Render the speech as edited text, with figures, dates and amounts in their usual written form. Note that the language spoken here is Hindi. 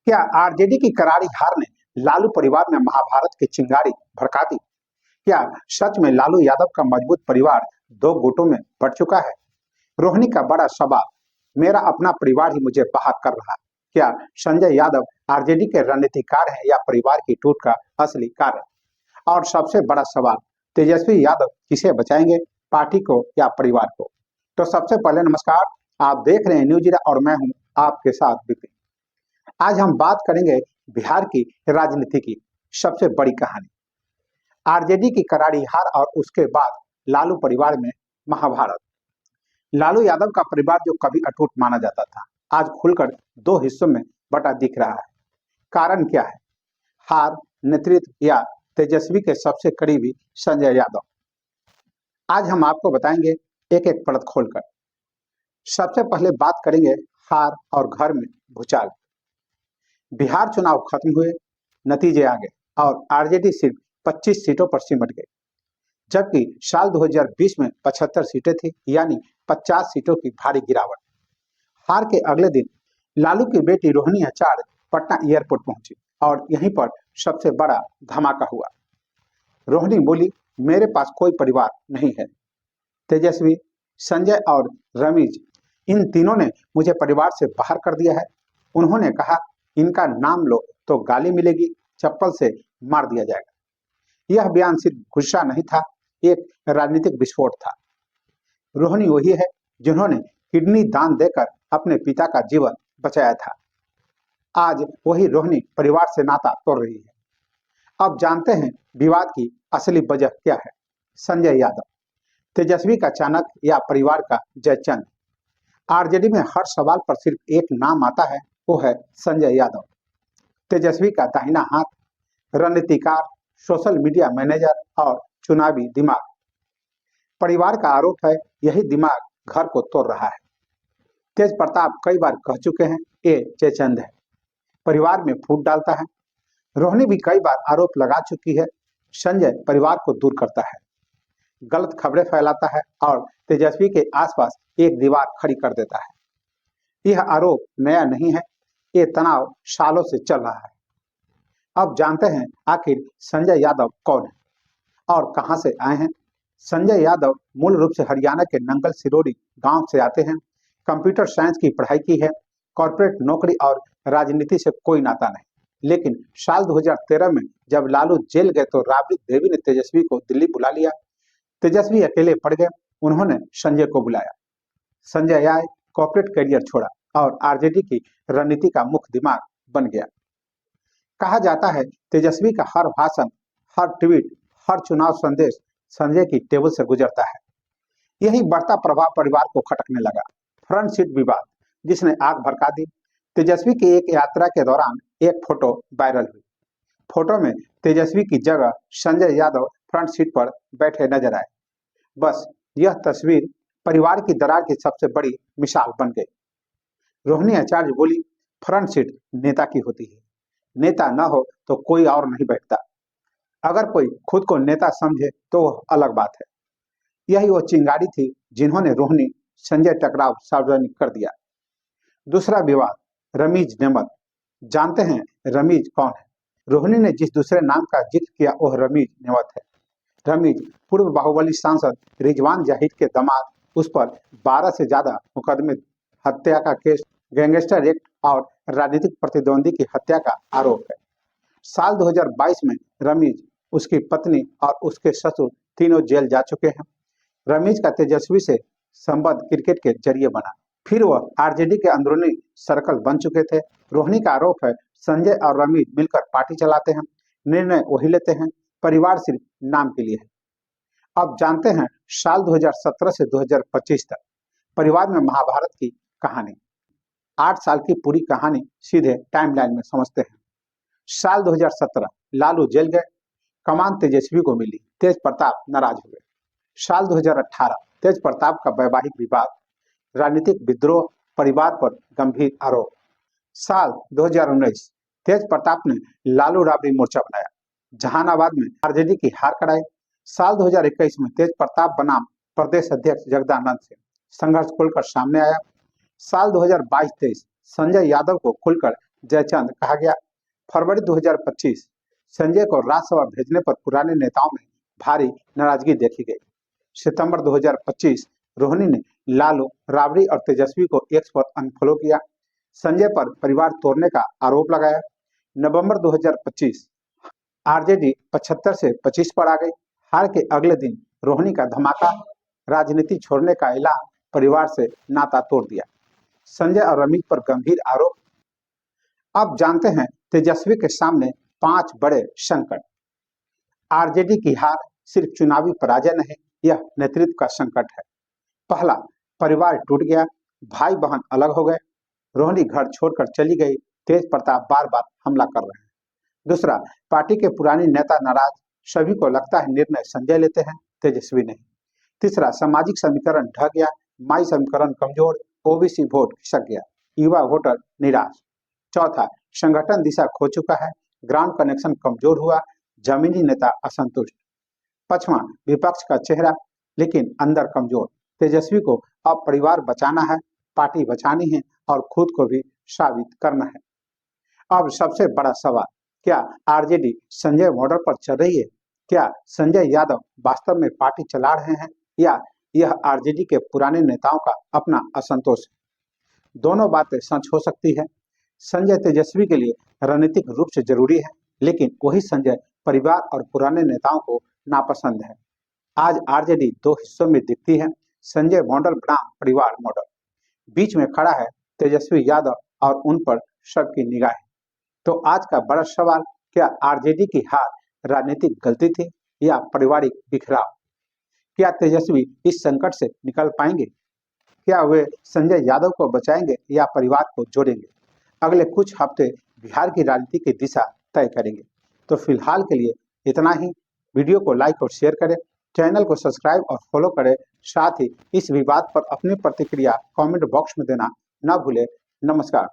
क्या आरजेडी की करारी हार ने लालू परिवार में महाभारत की चिंगारी भड़का दी? क्या सच में लालू यादव का मजबूत परिवार दो गुटों में बढ़ चुका है? रोहिणी का बड़ा सवाल, मेरा अपना परिवार ही मुझे बाहर कर रहा है। क्या संजय यादव आरजेडी के रणनीतिकार हैं या परिवार की टूट का असली कारण? और सबसे बड़ा सवाल, तेजस्वी यादव किसे बचाएंगे, पार्टी को या परिवार को? तो सबसे पहले नमस्कार, आप देख रहे हैं न्यूज इरा और मैं हूं आपके साथ विपिन। आज हम बात करेंगे बिहार की राजनीति की सबसे बड़ी कहानी, आरजेडी की करारी हार और उसके बाद लालू परिवार में महाभारत। लालू यादव का परिवार जो कभी अटूट माना जाता था, आज खुलकर दो हिस्सों में बटा दिख रहा है। कारण क्या है? हार, नेतृत्व या तेजस्वी के सबसे करीबी संजय यादव? आज हम आपको बताएंगे एक एक परत खोलकर। सबसे पहले बात करेंगे हार और घर में भूचाल। बिहार चुनाव खत्म हुए, नतीजे आ गए और आरजेडी सिर्फ 25 सीटों पर सिमट गई, जबकि साल 2020 में 75 सीटें थी, यानी 50 सीटों की भारी गिरावट। हार के अगले दिन लालू की बेटी रोहिणी आचार्य पटना एयरपोर्ट पहुंची और यहीं पर सबसे बड़ा धमाका हुआ। रोहिणी बोली, मेरे पास कोई परिवार नहीं है। तेजस्वी, संजय और रमीज, इन तीनों ने मुझे परिवार से बाहर कर दिया है। उन्होंने कहा, इनका नाम लो तो गाली मिलेगी, चप्पल से मार दिया जाएगा। यह बयान सिर्फ गुस्सा नहीं था, एक राजनीतिक विस्फोट था। रोहिणी वही है जिन्होंने किडनी दान देकर अपने पिता का जीवन बचाया था। आज वही रोहिणी परिवार से नाता तोड़ रही है। अब जानते हैं विवाद की असली वजह क्या है। संजय यादव, तेजस्वी का चाणक्य या परिवार का जयचंद? आरजेडी में हर सवाल पर सिर्फ एक नाम आता है, वो है संजय यादव। तेजस्वी का दाहिना हाथ, रणनीतिकार, सोशल मीडिया मैनेजर और चुनावी दिमाग। परिवार का आरोप है यही दिमाग घर को तोड़ रहा है। तेज प्रताप कई बार कह चुके हैं, ये जयचंद है, परिवार में फूट डालता है। रोहिणी भी कई बार आरोप लगा चुकी है, संजय परिवार को दूर करता है, गलत खबरें फैलाता है और तेजस्वी के आसपास एक दीवार खड़ी कर देता है। यह आरोप नया नहीं है, ये तनाव सालों से चल रहा है। अब जानते हैं आखिर संजय यादव कौन है और कहां से आए हैं। संजय यादव मूल रूप से हरियाणा के नंगल सिरोड़ी गांव से आते हैं। कंप्यूटर साइंस की पढ़ाई की है। कॉर्पोरेट नौकरी और राजनीति से कोई नाता नहीं, लेकिन साल 2013 में जब लालू जेल गए तो राबड़ी देवी ने तेजस्वी को दिल्ली बुला लिया। तेजस्वी अकेले पड़ गए, उन्होंने संजय को बुलाया। संजय आए, कॉर्पोरेट करियर छोड़ा और आरजेडी की रणनीति का मुख्य दिमाग बन गया। कहा जाता है तेजस्वी का हर भाषण, हर ट्वीट, हर चुनाव संदेश संजय की टेबल से गुजरता है। यही बढ़ता प्रभाव परिवार को खटकने लगा। फ्रंट सीट विवाद, जिसने आग भड़का दी। तेजस्वी की एक यात्रा के दौरान एक फोटो वायरल हुई। फोटो में तेजस्वी की जगह संजय यादव फ्रंट सीट पर बैठे नजर आए। बस यह तस्वीर परिवार की दरार की सबसे बड़ी मिसाल बन गई। रोहिणी आचार्य बोली, फ्रंट सीट नेता की होती है, नेता न हो तो कोई और नहीं बैठता। अगर कोई खुद को नेता समझे तो वह अलग बात है। यही वो चिंगारी थी जिन्होंने रोहिणी संजय टकराव सार्वजनिक कर दिया। दूसरा विवाद, रमीज नेमत। जानते हैं रमीज कौन है? रोहिणी ने जिस दूसरे नाम का जिक्र किया वह रमीज नेमत है। रमीज पूर्व बाहुबली सांसद रिजवान जाहिद के दामाद। उस पर 12 से ज्यादा मुकदमे, हत्या का केस, गैंगस्टर एक्ट और राजनीतिक प्रतिद्वंदी की हत्या का आरोप है। साल 2022 में रमीज, उसकी पत्नी और उसके ससुर तीनों जेल जा चुके हैं। रमीज का तेजस्वी से संबंध क्रिकेट के जरिए बना, फिर वह आरजेडी के अंदरूनी सर्कल बन चुके थे। रोहिणी का आरोप है संजय और रमीज मिलकर पार्टी चलाते हैं, निर्णय वही लेते हैं, परिवार सिर्फ नाम के लिए है। अब जानते हैं साल 2017 से 2025 तक परिवार में महाभारत की कहानी। 8 साल की पूरी कहानी सीधे टाइमलाइन में समझते हैं। साल 2017 लालू जेल गए, कमान तेजस्वी को मिली, तेज प्रताप नाराज हुए। साल 2018 तेज प्रताप का वैवाहिक विवाद, राजनीतिक विद्रोह, परिवार पर गंभीर आरोप। साल 2019 तेज प्रताप ने लालू राबड़ी मोर्चा बनाया, जहानाबाद में आरजेडी की हार कराई। साल 2021 में तेज प्रताप बनाम प्रदेश अध्यक्ष जगदानंद से संघर्ष खुलकर सामने आया। साल 2022-23 संजय यादव को खुलकर जयचंद कहा गया। फरवरी 2025 संजय को राज्यसभा भेजने पर पुराने नेताओं में भारी नाराजगी देखी गई। सितंबर 2025 रोहिणी ने लालू, राबड़ी और तेजस्वी को एक्स पर अनफॉलो किया। संजय पर परिवार तोड़ने का आरोप लगाया। नवंबर 2025 आरजेडी 75 से 25 पर आ गई। हार के अगले दिन रोहिणी का धमाका, राजनीति छोड़ने का ऐलान, परिवार से नाता तोड़ दिया। संजय और अमित पर गंभीर आरोप। अब जानते हैं तेजस्वी के सामने 5 बड़े संकट। आरजेडी की हार सिर्फ चुनावी पराजय नहीं, यह नेतृत्व का संकट है। पहला, परिवार टूट गया, भाई बहन अलग हो गए, रोहिणी घर छोड़कर चली गई, तेज प्रताप बार बार हमला कर रहे हैं। दूसरा, पार्टी के पुराने नेता नाराज, सभी को लगता है निर्णय संजय लेते हैं, तेजस्वी नहीं। तीसरा, सामाजिक समीकरण ढह गया, माई समीकरण कमजोर, ओबीसी वोट खिसक गया, युवा वोटर निराश। चौथा, संगठन दिशा खो चुका है, ग्राउंड कनेक्शन कमजोर हुआ, जमीनी नेता असंतुष्ट। पांचवा, विपक्ष का चेहरा लेकिन अंदर कमजोर, तेजस्वी को अब परिवार बचाना है, पार्टी बचानी है और खुद को भी साबित करना है। अब सबसे बड़ा सवाल, क्या आरजेडी संजय मॉडल पर चल रही है? क्या संजय यादव वास्तव में पार्टी चला रहे हैं या यह आरजेडी के पुराने नेताओं का अपना असंतोष है? दोनों बातें सच हो सकती है। संजय तेजस्वी के लिए रणनीतिक रूप से जरूरी है, लेकिन वही संजय परिवार और पुराने नेताओं को नापसंद है। आज आरजेडी 2 हिस्सों में दिखती है, संजय मॉडल बनाम परिवार मॉडल। बीच में खड़ा है तेजस्वी यादव और उन पर सबकी निगाहें। तो आज का बड़ा सवाल, क्या आरजेडी की हार राजनीतिक गलती थी या पारिवारिक बिखराव? क्या तेजस्वी इस संकट से निकल पाएंगे? क्या वे संजय यादव को बचाएंगे या परिवार को जोड़ेंगे? अगले कुछ हफ्ते बिहार की राजनीति की दिशा तय करेंगे। तो फिलहाल के लिए इतना ही। वीडियो को लाइक और शेयर करें, चैनल को सब्सक्राइब और फॉलो करें। साथ ही इस विवाद पर अपनी प्रतिक्रिया कमेंट बॉक्स में देना न भूलें। नमस्कार।